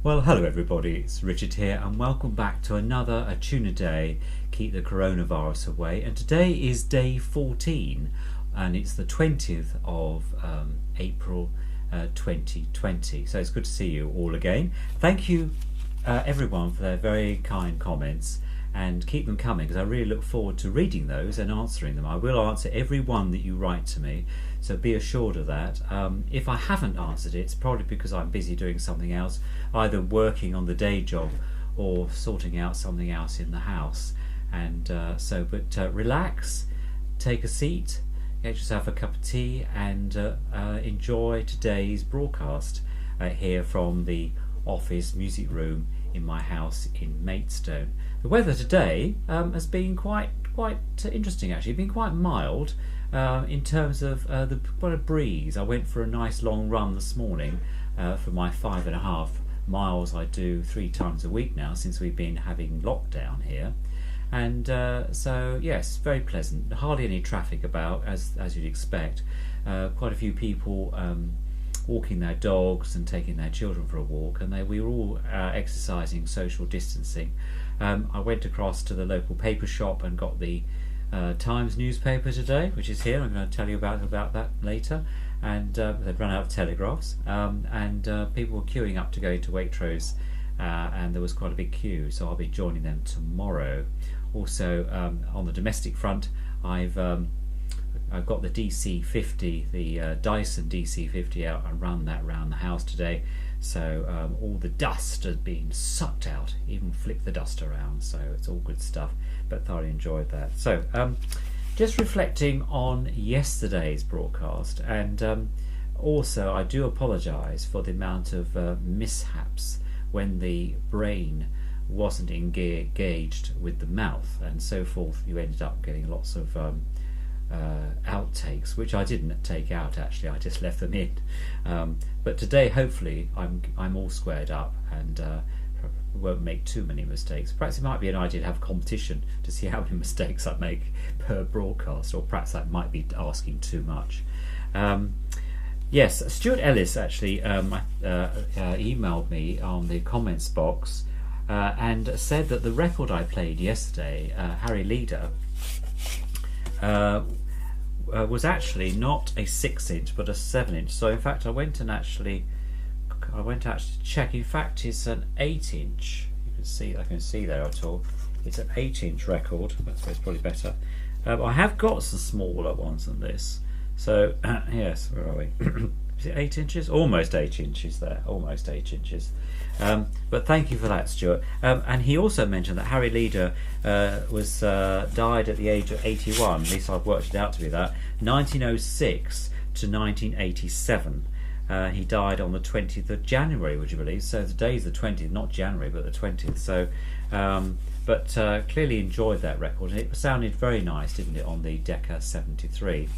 Well, hello everybody, it's Richard here and welcome back to another A Tune a Day, Keep the Coronavirus Away. And today is day 14 and it's the 20th of April 2020. So it's good to see you all again. Thank you everyone for their very kind comments, and keep them coming because I really look forward to reading those and answering them. I will answer every one that you write to me, so be assured of that. If I haven't answered it, it's probably because I'm busy doing something else, either working on the day job or sorting out something else in the house. And but relax, take a seat, get yourself a cup of tea and enjoy today's broadcast here from the office music room in my house in Maidstone. The weather today has been quite interesting actually. It's been quite mild in terms of quite a breeze. I went for a nice long run this morning for my 5.5 miles I do 3 times a week now since we've been having lockdown here. And so yes, very pleasant. Hardly any traffic about as you'd expect. Quite a few people walking their dogs and taking their children for a walk, and we were all exercising social distancing. I went across to the local paper shop and got the Times newspaper today, which is here. I'm going to tell you about that later. And they'd run out of telegraphs, and people were queuing up to go into Waitrose, and there was quite a big queue, so I'll be joining them tomorrow. Also on the domestic front, I've got the DC50, the Dyson DC50 out and run that around the house today. So all the dust has been sucked out, even flicked the dust around, so it's all good stuff, but thoroughly enjoyed that. So just reflecting on yesterday's broadcast, and also I do apologise for the amount of mishaps when the brain wasn't engaged with the mouth and so forth. You ended up getting lots of outtakes, which I didn't take out actually, I just left them in. But today hopefully I'm all squared up and won't make too many mistakes. Perhaps it might be an idea to have a competition to see how many mistakes I make per broadcast, or perhaps that might be asking too much. Yes, Stuart Ellis actually emailed me on the comments box and said that the record I played yesterday, Harry Leader, was actually not a 6-inch but a 7-inch. So in fact I went to actually check. In fact it's an 8-inch. I can see there at all. It's an 8-inch record. That's why it's probably better. I have got some smaller ones than this. So yes, where are we? Is it 8 inches? Almost 8 inches there. Almost 8 inches. But thank you for that, Stuart. And he also mentioned that Harry Leader died at the age of 81. At least I've worked it out to be that. 1906 to 1987. He died on the 20th of January, would you believe? So the day is the 20th, not January, but the 20th. So, but clearly enjoyed that record, and it sounded very nice, didn't it, on the Decca 73.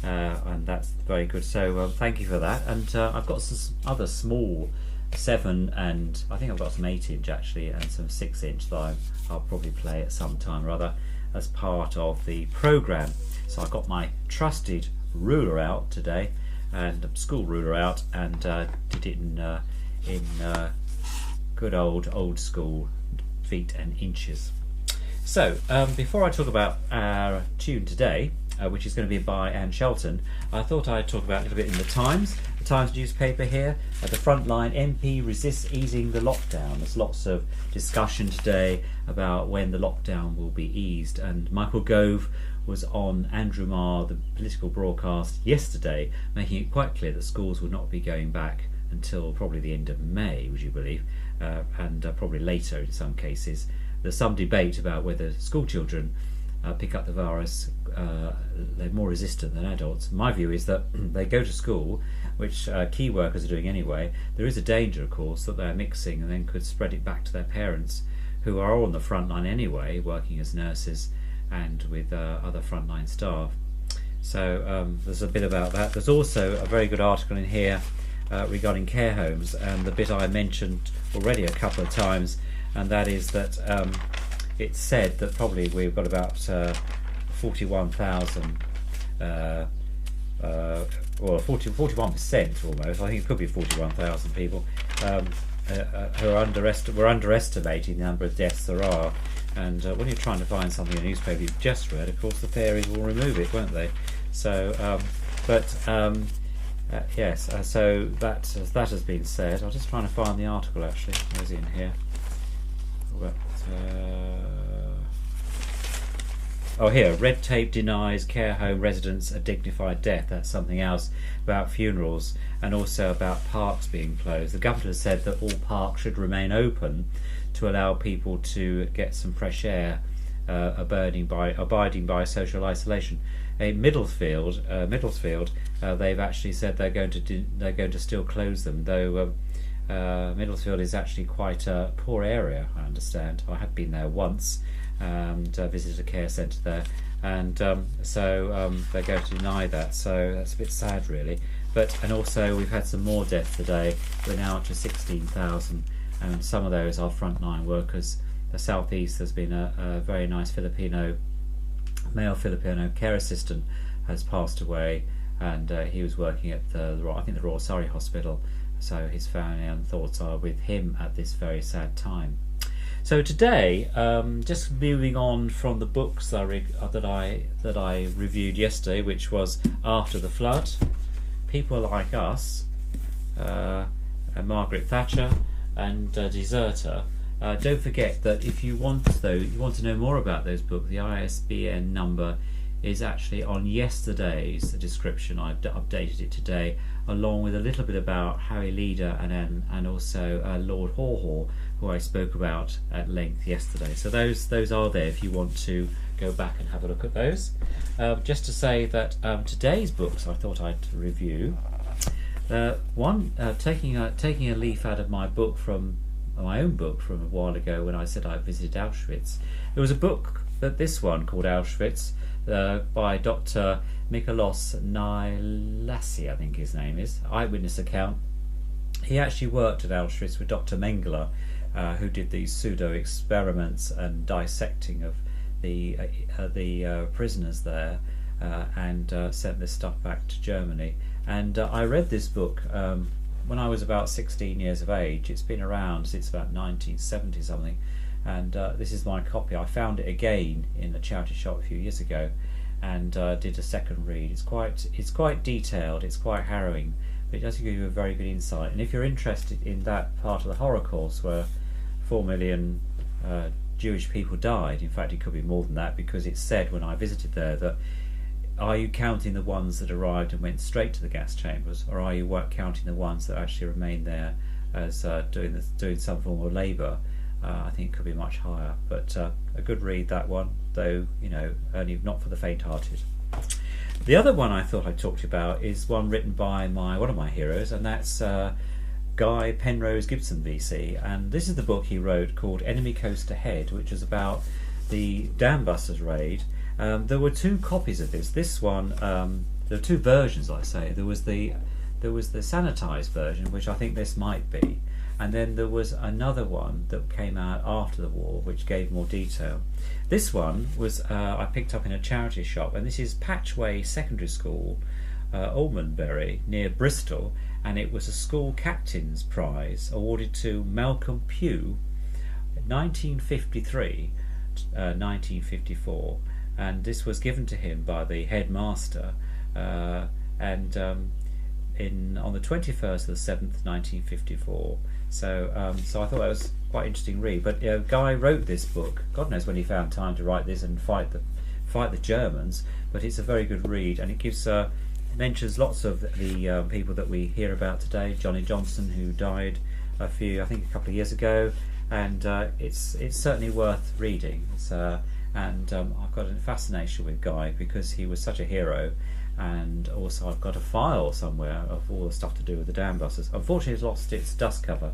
And that's very good. So thank you for that. And I've got some other small 7, and I think I've got some 8-inch actually, and some 6-inch that I'll probably play at some time or other as part of the program. So I've got my trusted ruler out today, and school ruler out, and did it in good old school feet and inches. So before I talk about our tune today, which is going to be by Anne Shelton, I thought I'd talk about a little bit in the Times newspaper here. At the front line, MP resists easing the lockdown. There's lots of discussion today about when the lockdown will be eased, and Michael Gove was on Andrew Marr, the political broadcast yesterday, making it quite clear that schools will not be going back until probably the end of May, would you believe, and probably later in some cases. There's some debate about whether school children pick up the virus, they're more resistant than adults. My view is that they go to school, which key workers are doing anyway. There is a danger, of course, that they're mixing and then could spread it back to their parents, who are all on the front line anyway, working as nurses and with other frontline staff. So there's a bit about that. There's also a very good article in here regarding care homes, and the bit I mentioned already a couple of times, and that is that it's said that probably we've got about 41,000 well, 41% almost, I think it could be 41,000 people we're underestimating the number of deaths there are. And when you're trying to find something in a newspaper you've just read, of course the fairies will remove it, won't they? So, yes. So that has been said. I'm just trying to find the article actually. Where's it in here? But, oh, here. Red tape denies care home residents a dignified death. That's something else about funerals, and also about parks being closed. The government has said that all parks should remain open to allow people to get some fresh air, abiding by social isolation. In Middlesfield, they've actually said they're going to still close them, though Middlesfield is actually quite a poor area, I understand. I have been there once and visited a care centre there, and so they're going to deny that, so that's a bit sad really. And also we've had some more deaths today. We're now up to 16,000, and some of those are frontline workers. The southeast, there's been a very nice male Filipino care assistant has passed away, and he was working at the Royal Surrey Hospital, so his family and thoughts are with him at this very sad time. So today, just moving on from the books that I reviewed yesterday, which was After the Flood, People Like Us, Margaret Thatcher, and Deserter. Don't forget that if you want to know more about those books, the ISBN number is actually on yesterday's description. I've updated it today, along with a little bit about Harry Leader and also Lord Haw, who I spoke about at length yesterday. So those are there if you want to go back and have a look at those. Just to say that today's books I thought I'd review. Taking a leaf out of my own book from a while ago when I said I visited Auschwitz. There was a book, this one called Auschwitz, by Dr. Miklos Nyiszli, I think his name is, eyewitness account. He actually worked at Auschwitz with Dr. Mengele, who did these pseudo experiments and dissecting of the prisoners there, and sent this stuff back to Germany. And I read this book when I was about 16 years of age. It's been around since about 1970 something, and this is my copy. I found it again in a charity shop a few years ago, and did a second read. It's quite detailed. It's quite harrowing, but it does give you a very good insight. And if you're interested in that part of the Holocaust where 4 million Jewish people died, in fact it could be more than that, because it's said when I visited there that, are you counting the ones that arrived and went straight to the gas chambers, or are you counting the ones that actually remained there as doing some form of labour? I think it could be much higher, but a good read, that one, though only not for the faint-hearted. The other one I thought I'd talk to you about is one written by one of my heroes, and that's Guy Penrose Gibson VC, and this is the book he wrote called Enemy Coast Ahead, which is about the Dam Busters raid. There were two copies of this. This one, there were two versions, I say. There was the sanitised version, which I think this might be, and then there was another one that came out after the war, which gave more detail. This one was I picked up in a charity shop, and this is Patchway Secondary School, Almondbury, near Bristol, and it was a school captain's prize awarded to Malcolm Pugh, 1953, 1954. And this was given to him by the headmaster, on the 21st of the 7th, 1954. So I thought that was quite an interesting read. But Guy wrote this book. God knows when he found time to write this and fight the Germans. But it's a very good read, and it mentions lots of the people that we hear about today. Johnny Johnson, who died a couple of years ago, and it's certainly worth reading. And I've got a fascination with Guy because he was such a hero, and also I've got a file somewhere of all the stuff to do with the Dam Busters. Unfortunately it's lost its dust cover,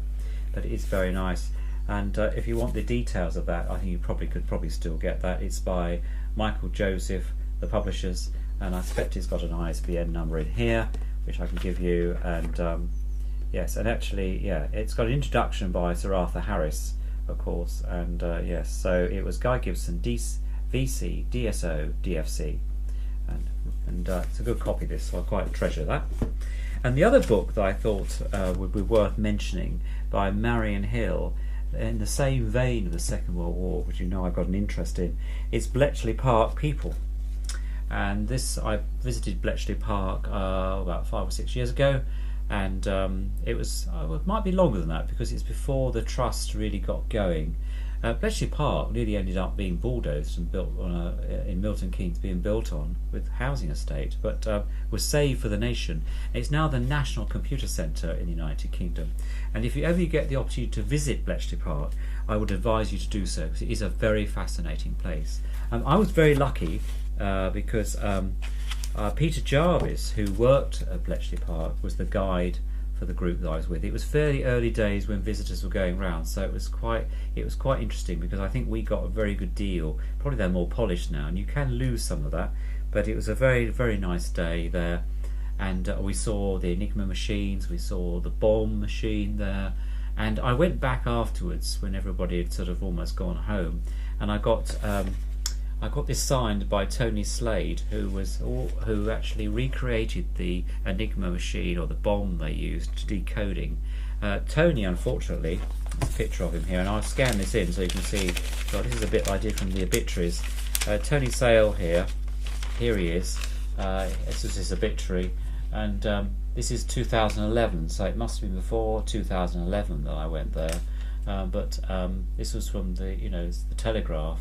but it is very nice. And if you want the details of that, I think you could still get that. It's by Michael Joseph, the publishers, and I expect it's got an ISBN number in here which I can give you. And yes, and actually it's got an introduction by Sir Arthur Harris, of course, and yes, so it was Guy Gibson, VC, DSO, DFC, and it's a good copy, this, so I quite treasure that. And the other book that I thought would be worth mentioning, by Marion Hill, in the same vein of the Second World War, which you know I've got an interest in, is Bletchley Park People. And this, I visited Bletchley Park about 5 or 6 years ago, and it might be longer than that because it's before the trust really got going. Bletchley Park nearly ended up being bulldozed and built on in Milton Keynes, being built on with housing estate, but was saved for the nation. It's now the National Computer Centre in the United Kingdom, and if you ever get the opportunity to visit Bletchley Park, I would advise you to do so, because it is a very fascinating place. I was very lucky because Peter Jarvis, who worked at Bletchley Park, was the guide for the group that I was with. It was fairly early days when visitors were going round, so it was quite interesting, because I think we got a very good deal. Probably they're more polished now, and you can lose some of that, but it was a very, very nice day there. And we saw the Enigma machines, we saw the bomb machine there, and I went back afterwards when everybody had sort of almost gone home, and I got this signed by Tony Slade, who actually recreated the Enigma machine, or the bomb they used, to decoding. Tony, unfortunately, there's a picture of him here, and I'll scan this in so you can see. So this is a bit I did from the obituaries. Tony Sale here he is. This is his obituary, and this is 2011, so it must have been before 2011 that I went there. But this was from the Telegraph.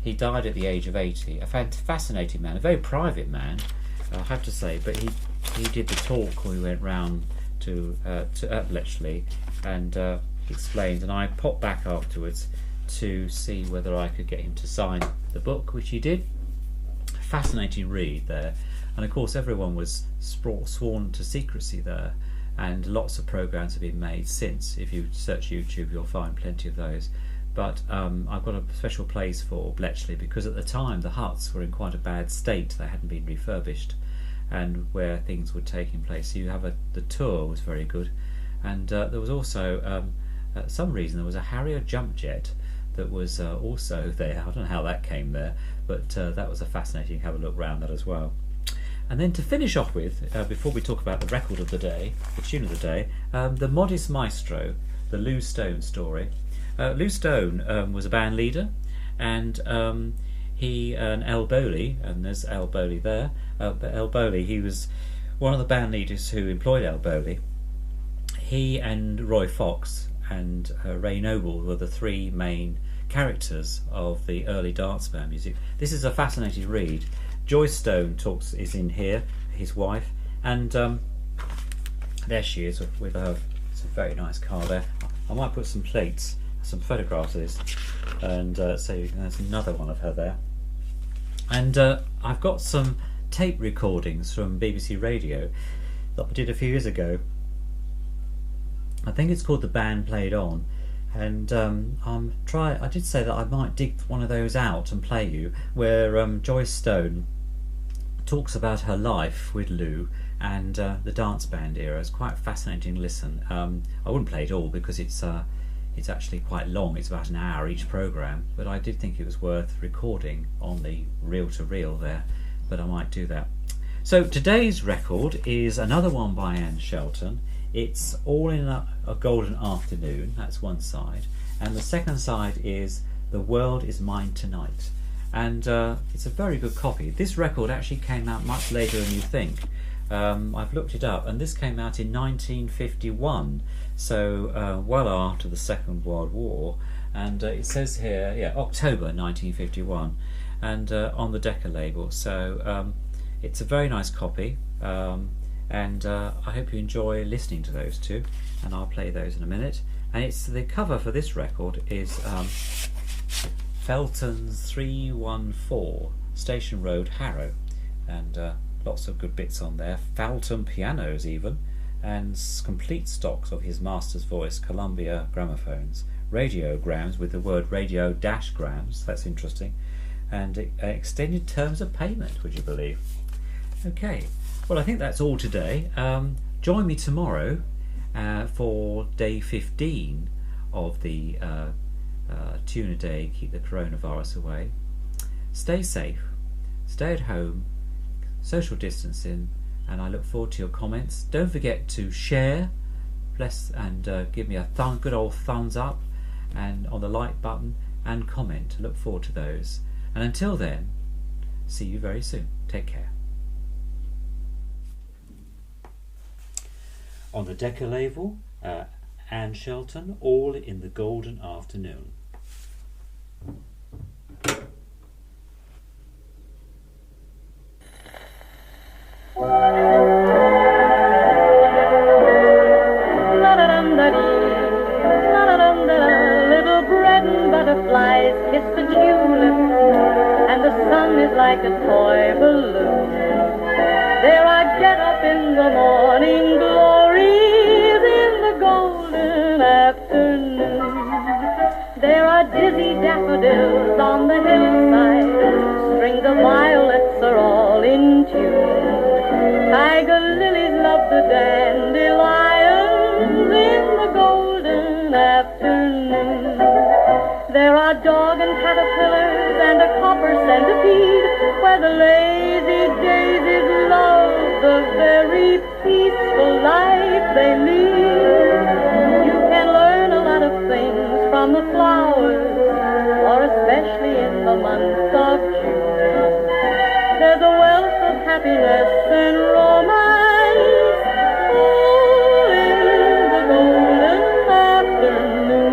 He died at the age of 80. A fascinating man, a very private man, I have to say. But he did the talk when we went round to Bletchley, and explained. And I popped back afterwards to see whether I could get him to sign the book, which he did. Fascinating read there, and of course everyone was sworn to secrecy there. And lots of programs have been made since. If you search YouTube, you'll find plenty of those. But I've got a special place for Bletchley, because at the time the huts were in quite a bad state. They hadn't been refurbished, and where things were taking place. So you have the tour was very good, and there was also some reason there was a Harrier jump jet that was also there. I don't know how that came there, but that was a fascinating. Have a look round that as well. And then to finish off with, before we talk about the record of the day, the tune of the day, the Modest Maestro, the Lou Stone story. Lou Stone was a band leader, and he and El Bowley, and there's El Bowley there, but El Bowley, he was one of the band leaders who employed El Bowley. He and Roy Fox and Ray Noble were the three main characters of the early dance band music. This is a fascinating read. Joyce Stone is in here, his wife, and there she is with her. It's a very nice car there. I might put some plates, some photographs of this, and so there's another one of her there. And I've got some tape recordings from BBC Radio that I did a few years ago. I think it's called The Band Played On, and I did say that I might dig one of those out and play you, where Joyce Stone talks about her life with Lou and the dance band era. It's quite a fascinating listen. I wouldn't play it all because it's actually quite long. It's about an hour each programme, but I did think it was worth recording on the reel-to-reel there, but I might do that. So today's record is another one by Anne Shelton. It's All in a Golden Afternoon, that's one side, and the second side is The World Is Mine Tonight. And it's a very good copy. This record actually came out much later than you think. I've looked it up, and this came out in 1951, so well after the Second World War. And it says here, October 1951, and on the Decca label. So it's a very nice copy, and I hope you enjoy listening to those two, and I'll play those in a minute. And it's the cover for this record is Felton's 314 Station Road, Harrow, and lots of good bits on there. Felton pianos even, and complete stocks of his master's voice Columbia gramophones, radiograms with the word radio-grams, that's interesting, and extended terms of payment, would you believe? Okay, well I think that's all today. Join me tomorrow for day 15 of the Tune a Day, Keep the Coronavirus Away. Stay safe, stay at home, social distancing, and I look forward to your comments. Don't forget to share, and give me a good old thumbs up, and on the like button, and comment. Look forward to those. And until then, see you very soon. Take care. On the Decca label, Anne Shelton, All in the Golden Afternoon. Little bread and butterflies kiss the tulips, and the sun is like a toy balloon. There are get up in the morning glories in the golden afternoon. There are dizzy daffodils on the hillside, strings of violets are all in tune. Tiger lilies love the dandelions in the golden afternoon. There are dog and caterpillars and a copper centipede, where the lazy daisies love the very peaceful life they lead. You can learn a lot of things from the flowers, or especially in the month of June. There's a wealth of happiness and romance, all in the golden afternoon.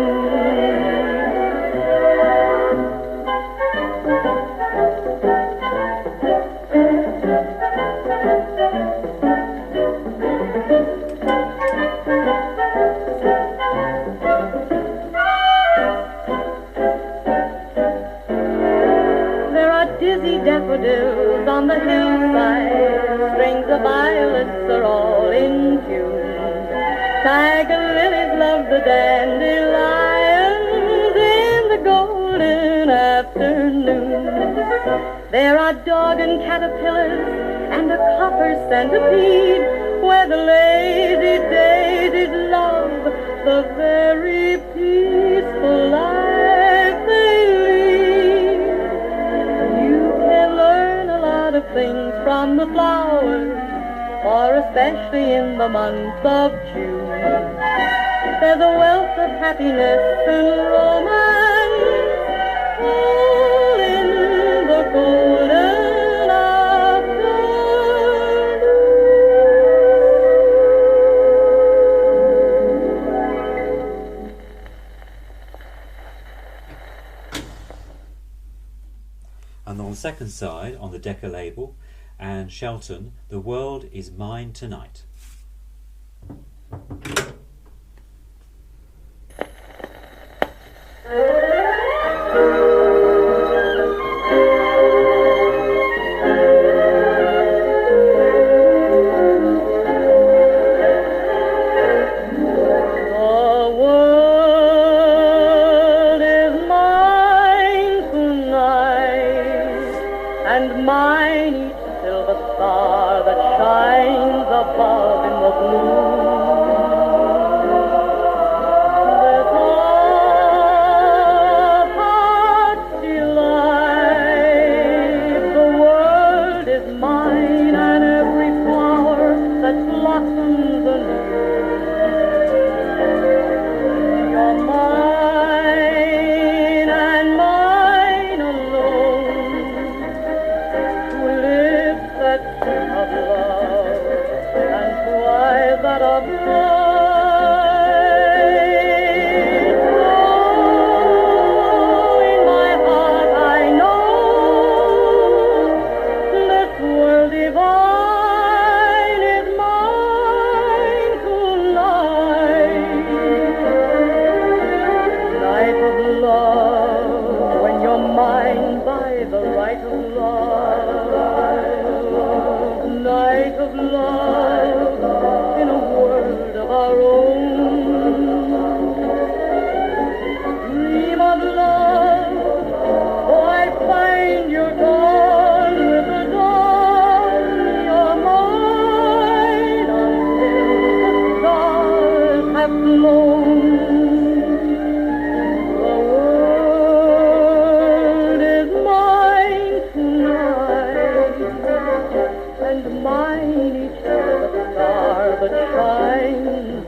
Dizzy daffodils on the hillside, strings of violets are all in tune. Tiger lilies love the dandelions in the golden afternoon. There are dog and caterpillars and a copper centipede, where the lazy daisies love the very peaceful life they lead. Of things from the flowers, or especially in the month of June. There's a wealth of happiness and romance, all in the golden afternoon. And on the second side, on the Decca label, Anne Shelton, The World Is Mine Tonight.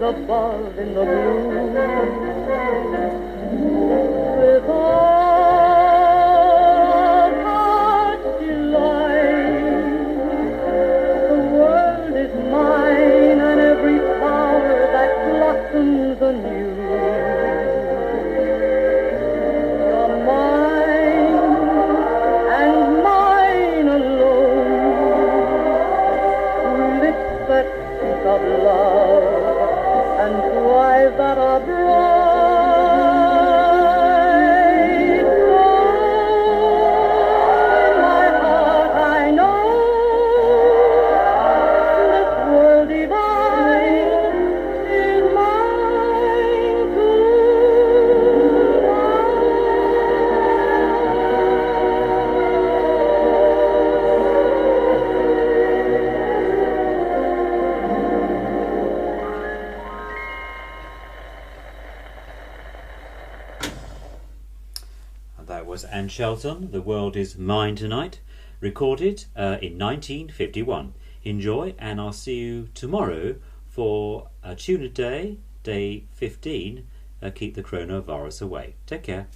above in the blue. With all heart's delight, the world is mine, and every flower that blossoms anew. You're mine, and mine alone. Lips that speak of love, and eyes that are bright. Oh, my heart, I know this world divine is mine That was Anne Shelton, The World Is Mine Tonight, recorded in 1951. Enjoy, and I'll see you tomorrow for a tune a day, day 15, Keep the Coronavirus Away. Take care.